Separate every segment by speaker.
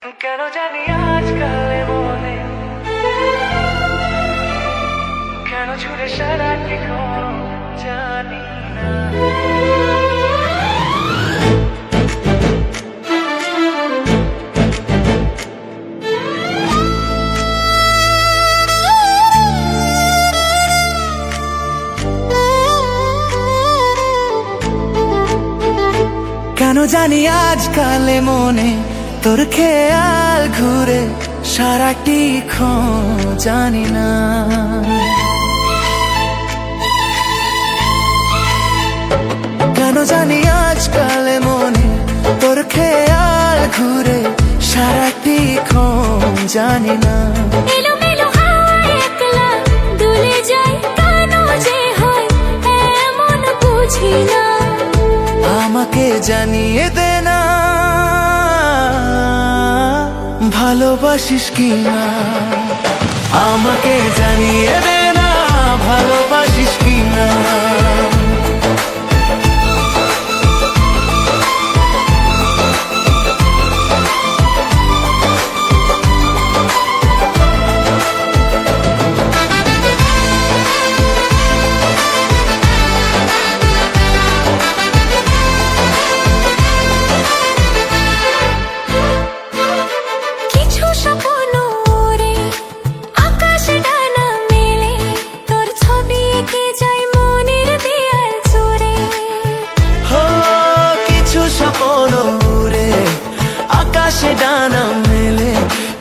Speaker 1: কেন জানি আজকাল মনে কেন ছুড়ে সারাটি ঘর জানি না। কেন জানি আজকাল মনে তোর খেয়াল ঘুরে সারাটি জানি না। কেন জানি আজকাল মনে তোর খেয়াল ঘুরে সারাটি জানি না।
Speaker 2: এলোমেলো হাওয়ায় একলা দুলে যায়, কেন যে হয় এমন বুঝি না।
Speaker 1: আমাকে জানিয়ে দে না ভালোবাসিস কি না। আমাকে জানিয়ে দে না ভালোবাসিস কি না।
Speaker 2: কিছু স্বপ্ন ওড়ে আকাশে ডানা মেলে, তোর ছবি এঁকে যায় মনের দেয়াল জুড়ে।
Speaker 1: হো কিছু স্বপ্ন উড়ে আকাশে ডানা মেলে,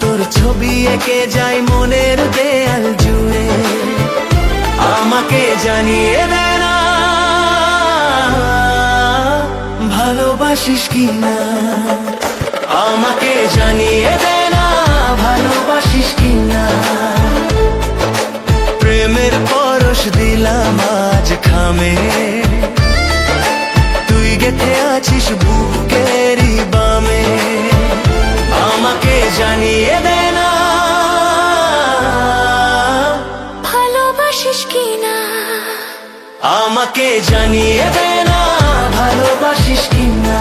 Speaker 1: তোর ছবি এঁকে যায় মনের দেয়াল জুড়ে। আমাকে জানিয়ে দে না ভালোবাসিস কি না। আমাকে জানিয়ে দে না ভালোবাসিস কি না। প্রেমের পরশ দিলাম আজ খামে, তুই গেথে আছিস বুকেরই বামে। আমাকে জানিয়ে দে না
Speaker 2: ভালোবাসিস কি না।
Speaker 1: আমাকে জানিয়ে দে না ভালোবাসিস কি না।